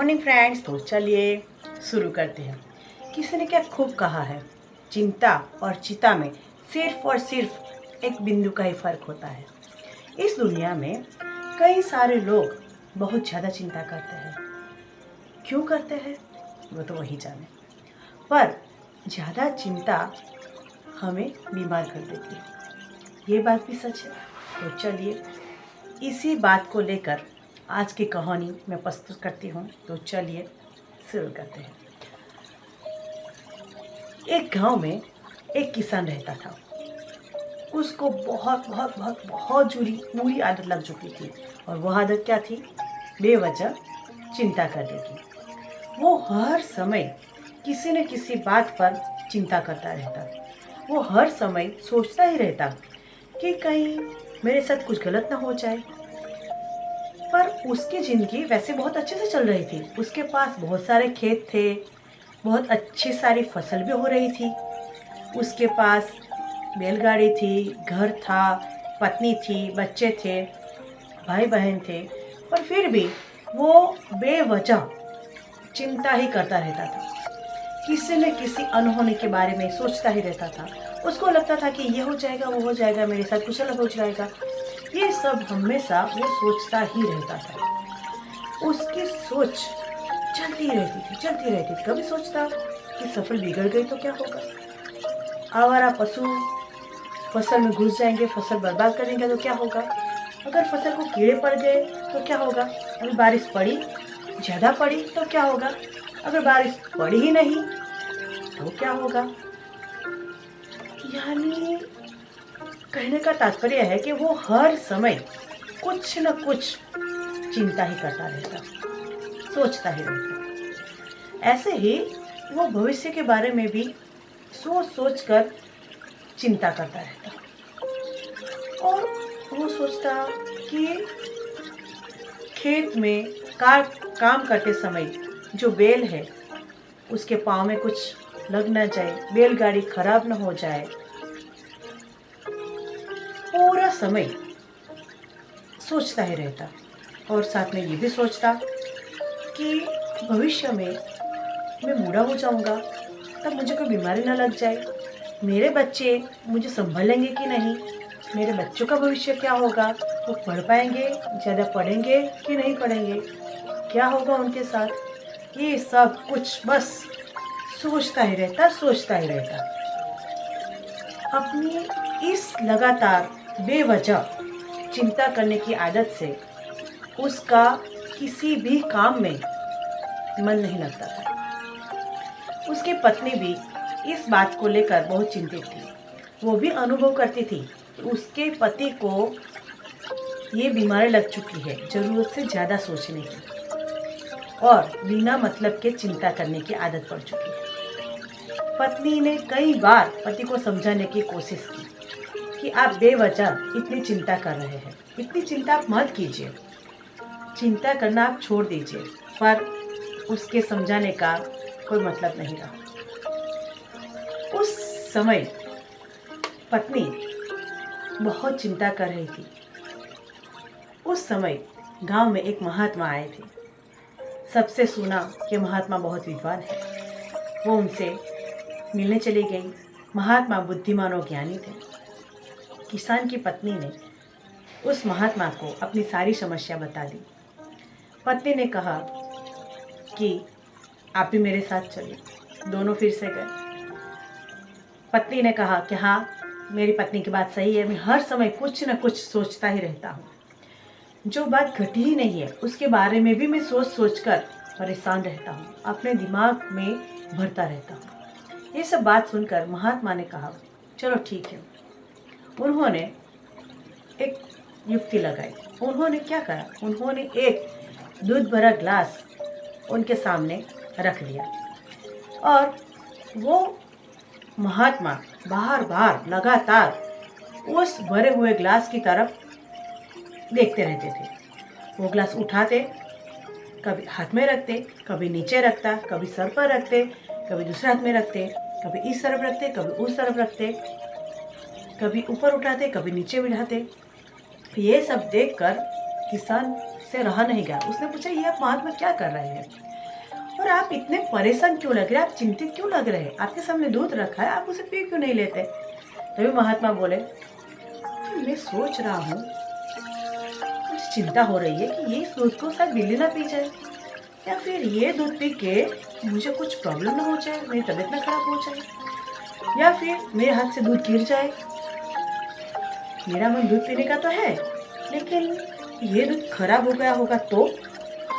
Morning friends. तो चलिए शुरू करते हैं। किसी ने क्या खूब कहा है, चिंता और चिता में सिर्फ और सिर्फ एक बिंदु का ही फर्क होता है। इस दुनिया में कई सारे लोग बहुत ज़्यादा चिंता करते हैं। क्यों करते हैं वो तो वही जाने, पर ज़्यादा चिंता हमें बीमार कर देती है। ये बात भी सच है। तो चलिए इसी बात को लेकर आज की कहानी मैं प्रस्तुत करती हूँ। तो चलिए शुरू करते हैं। एक गांव में एक किसान रहता था। उसको बहुत बहुत बहुत बहुत बुरी आदत लग चुकी थी। और वह आदत क्या थी? बेवजह चिंता करने की। वो हर समय किसी न किसी बात पर चिंता करता रहता। वो हर समय सोचता ही रहता कि कहीं मेरे साथ कुछ गलत ना हो जाए। पर उसकी ज़िंदगी वैसे बहुत अच्छे से चल रही थी। उसके पास बहुत सारे खेत थे, बहुत अच्छी सारी फसल भी हो रही थी। उसके पास बैलगाड़ी थी, घर था, पत्नी थी, बच्चे थे, भाई बहन थे। पर फिर भी वो बेवजह चिंता ही करता रहता था। किसी न किसी अनहोनी के बारे में सोचता ही रहता था। उसको लगता था कि ये हो जाएगा, वो हो जाएगा, मेरे साथ कुछ अलग हो जाएगा। ये सब हमेशा वो सोचता ही रहता था। उसकी सोच चलती रहती थी। कभी सोचता कि फसल बिगड़ गई तो क्या होगा, आवारा पशु फसल में घुस जाएंगे, फसल बर्बाद करेंगे तो क्या होगा, अगर फसल को कीड़े पड़ गए तो क्या होगा, अभी बारिश पड़ी, ज़्यादा पड़ी तो क्या होगा, अगर बारिश पड़ी ही नहीं तो क्या होगा। यानी कहने का तात्पर्य है कि वो हर समय कुछ न कुछ चिंता ही करता रहता, सोचता ही रहता। ऐसे ही वो भविष्य के बारे में भी सोच कर चिंता करता रहता। और वो सोचता कि खेत में काम करते समय जो बैल है उसके पाँव में कुछ लग ना जाए, बैलगाड़ी खराब ना हो जाए। पूरा समय सोचता ही रहता। और साथ में ये भी सोचता कि भविष्य में मैं बूढ़ा हो जाऊंगा, तब मुझे कोई बीमारी ना लग जाए, मेरे बच्चे मुझे संभालेंगे कि नहीं, मेरे बच्चों का भविष्य क्या होगा, वो पढ़ पाएंगे, ज़्यादा पढ़ेंगे कि नहीं पढ़ेंगे, क्या होगा उनके साथ। ये सब कुछ बस सोचता ही रहता। अपनी इस लगातार बेवजह चिंता करने की आदत से उसका किसी भी काम में मन नहीं लगता था। उसकी पत्नी भी इस बात को लेकर बहुत चिंतित थी। वो भी अनुभव करती थी कि उसके पति को ये बीमारी लग चुकी है, ज़रूरत से ज़्यादा सोचने की और बिना मतलब के चिंता करने की आदत पड़ चुकी है। पत्नी ने कई बार पति को समझाने की कोशिश की कि आप बेवजह इतनी चिंता कर रहे हैं, इतनी चिंता आप मत कीजिए, चिंता करना आप छोड़ दीजिए। पर उसके समझाने का कोई मतलब नहीं रहा। उस समय पत्नी बहुत चिंता कर रही थी। उस समय गांव में एक महात्मा आए थे। सबसे सुना कि महात्मा बहुत विद्वान है। वो उनसे मिलने चली गई। महात्मा बुद्धिमान और ज्ञानी थे। किसान की पत्नी ने उस महात्मा को अपनी सारी समस्या बता दी। पत्नी ने कहा कि आप भी मेरे साथ चलिए। दोनों फिर से गए। पत्नी ने कहा कि हाँ, मेरी पत्नी की बात सही है, मैं हर समय कुछ न कुछ सोचता ही रहता हूँ। जो बात घटी ही नहीं है उसके बारे में भी मैं सोच कर परेशान रहता हूँ, अपने दिमाग में भरता रहता हूँ। ये सब बात सुनकर महात्मा ने कहा चलो ठीक है। उन्होंने एक युक्ति लगाई। उन्होंने क्या करा, उन्होंने एक दूध भरा ग्लास उनके सामने रख दिया और वो महात्मा बार लगातार उस भरे हुए ग्लास की तरफ देखते रहते थे। वो ग्लास उठाते, कभी हाथ में रखते, कभी नीचे रखता, कभी सर पर रखते, कभी दूसरे हाथ में रखते, कभी इस तरफ रखते, कभी उस तरफ रखते, कभी ऊपर उठाते, कभी नीचे बिठाते। ये सब देखकर किसान से रहा नहीं गया। उसने पूछा ये आप महात्मा क्या कर रहे हैं? और आप इतने परेशान क्यों लग रहे हैं, आप चिंतित क्यों लग रहे हैं, आपके सामने दूध रखा है, आप उसे पी क्यों नहीं लेते। तभी महात्मा बोले कि मैं सोच रहा हूँ, मुझे चिंता हो रही है कि ये इस दूध को शायद बिल्ली ना पी जाए, या फिर ये दूध पी के मुझे कुछ प्रॉब्लम ना हो जाए, मेरी तबीयत ना खराब हो जाए, या फिर मेरे हाथ से दूध गिर जाए। मेरा मन दूध पीने का तो है, लेकिन ये दूध खराब हो गया होगा तो,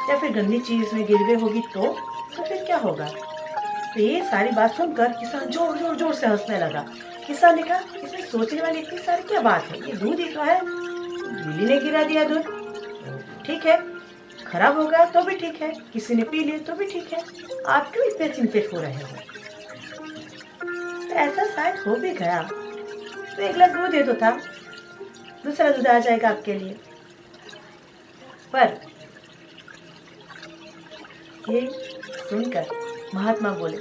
या फिर गंदी चीज में गिर गई होगी तो फिर क्या होगा। तो ये सारी बात सुनकर किसान जोर जोर जोर से हंसने लगा। किसान ने कहा, इसमें सोचने वाली इतनी सारी क्या बात है, ये दूध ही तो है, बिल्ली ने गिरा दिया दूध, ठीक है, खराब हो गया तो भी ठीक है, किसी ने पी लिया तो भी ठीक है, आप क्यों इतने चिंतित हो रहे हो। तो ऐसा शायद हो भी गया तो एक गिलास दूध ही तो था, दूसरा दूध आ जाएगा आपके लिए। पर ये सुनकर महात्मा बोले,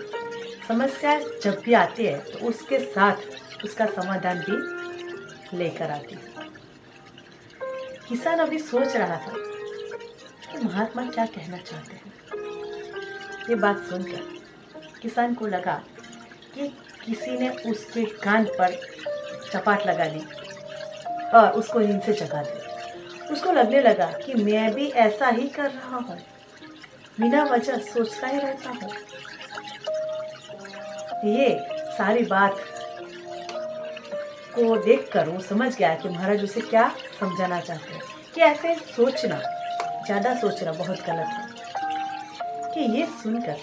समस्या जब भी आती है तो उसके साथ उसका समाधान भी लेकर आती है। किसान अभी सोच रहा था कि महात्मा क्या कहना चाहते हैं। ये बात सुनकर किसान को लगा कि किसी ने उसके कान पर चपाट लगा दी और उसको नींद से जगा दिया। उसको लगने लगा कि मैं भी ऐसा ही कर रहा हूँ, बिना वजह सोचता ही रहता हूँ। ये सारी बात को देखकर वो समझ गया कि महाराज उसे क्या समझाना चाहते हैं, कि ऐसे सोचना, ज़्यादा सोचना बहुत गलत है। कि ये सुनकर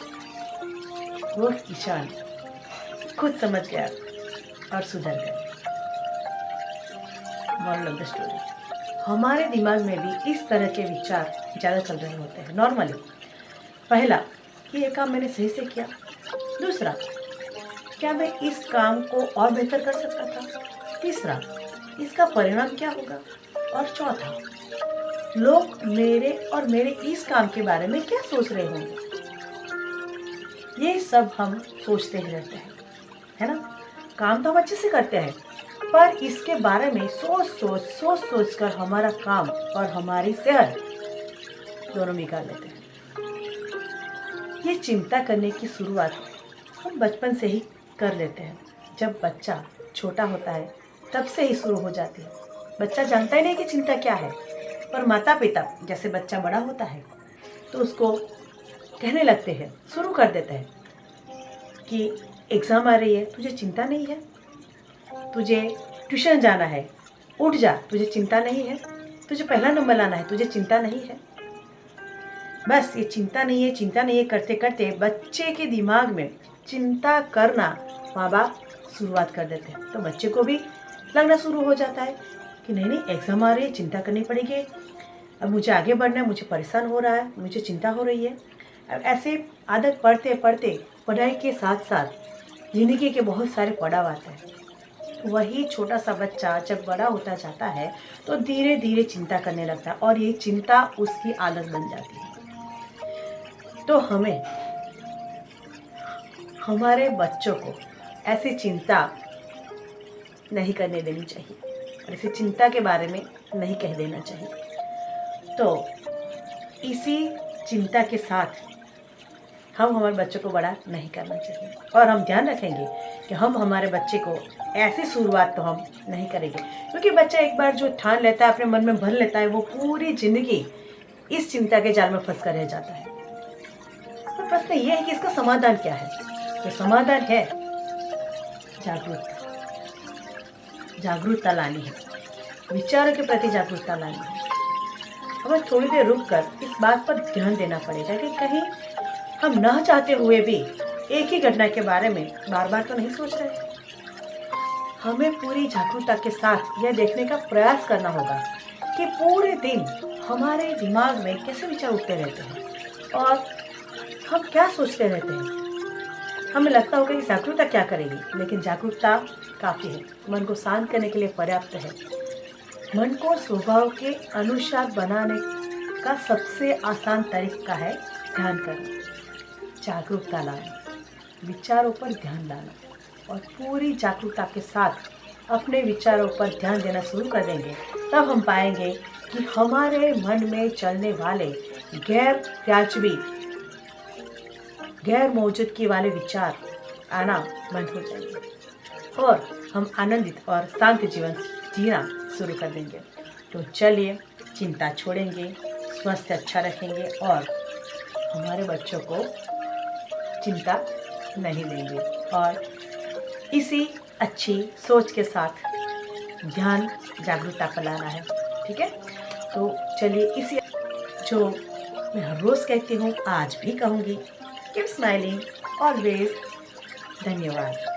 वो किसान खुद समझ गया और सुधर गया। मॉरल ऑफ द स्टोरी, हमारे दिमाग में भी इस तरह के विचार ज़्यादा चल रहे होते हैं नॉर्मली। पहला, कि ये काम मैंने सही से किया। दूसरा, क्या मैं इस काम को और बेहतर कर सकता था। तीसरा, इसका परिणाम क्या होगा। और चौथा, लोग मेरे और मेरे इस काम के बारे में क्या सोच रहे होंगे। ये सब हम सोचते ही रहते हैं, है ना। काम तो हम अच्छे से करते हैं, पर इसके बारे में सोच कर हमारा काम और हमारी सेहत दोनों बिगाड़ लेते हैं। ये चिंता करने की शुरुआत हम बचपन से ही कर लेते हैं। जब बच्चा छोटा होता है तब से ही शुरू हो जाती है। बच्चा जानता ही नहीं कि चिंता क्या है, पर माता पिता जैसे बच्चा बड़ा होता है तो उसको कहने लगते हैं, शुरू कर देते हैं कि एग्ज़ाम आ रही है, तुझे चिंता नहीं है, तुझे ट्यूशन जाना है, उठ जा, तुझे चिंता नहीं है, तुझे पहला नंबर लाना है, तुझे चिंता नहीं है। बस ये चिंता नहीं है करते करते बच्चे के दिमाग में चिंता करना माँ बाप शुरुआत कर देते हैं। तो बच्चे को भी लगना शुरू हो जाता है कि नहीं एग्ज़ाम आ रही है, चिंता करनी पड़ेगी, अब मुझे आगे बढ़ना है, मुझे परेशान हो रहा है, मुझे चिंता हो रही है। अब ऐसे आदत पढ़ते पढ़ते पढ़ाई के साथ साथ ज़िंदगी के बहुत सारे पड़ाव आते हैं। वही छोटा सा बच्चा जब बड़ा होता जाता है तो धीरे धीरे चिंता करने लगता है और ये चिंता उसकी आदत बन जाती है। तो हमें हमारे बच्चों को ऐसी चिंता नहीं करने देनी चाहिए और ऐसी चिंता के बारे में नहीं कह देना चाहिए। तो इसी चिंता के साथ हम हमारे बच्चों को बड़ा नहीं करना चाहिए और हम ध्यान रखेंगे कि हम हमारे बच्चे को ऐसी शुरुआत तो हम नहीं करेंगे, क्योंकि बच्चा एक बार जो ठान लेता है, अपने मन में भर लेता है, वो पूरी जिंदगी इस चिंता के जाल में फंस कर रह जाता है। तो प्रश्न ये है कि इसका समाधान क्या है। तो समाधान है जागरूकता लानी है, विचारों के प्रति जागरूकता लानी है। हमें थोड़ी देर रुक कर इस बात पर ध्यान देना पड़ेगा कि कहीं हम न चाहते हुए भी एक ही घटना के बारे में बार बार तो नहीं सोच रहे। हमें पूरी जागरूकता के साथ यह देखने का प्रयास करना होगा कि पूरे दिन हमारे दिमाग में कैसे विचार उठते रहते हैं और हम क्या सोचते रहते हैं। हमें लगता होगा कि जागरूकता क्या करेगी, लेकिन जागरूकता काफ़ी है, मन को शांत करने के लिए पर्याप्त है। मन को स्वभाव के अनुसार बनाने का सबसे आसान तरीका है ध्यान करना, जागरूकता लाना, विचारों पर ध्यान लाना। और पूरी जागरूकता के साथ अपने विचारों पर ध्यान देना शुरू कर देंगे, तब हम पाएंगे कि हमारे मन में चलने वाले गैर वाजबी गैर मौजूदगी वाले विचार आना बंद हो जाएंगे और हम आनंदित और शांत जीवन जीना शुरू कर देंगे। तो चलिए चिंता छोड़ेंगे, स्वास्थ्य अच्छा रखेंगे और हमारे बच्चों को चिंता नहीं देंगे और इसी अच्छी सोच के साथ ध्यान जागरूकता पर लाना है। ठीक है, तो चलिए इसी जो मैं हर रोज़ कहती हूँ आज भी कहूँगी, कीप स्माइलिंग ऑलवेज। धन्यवाद।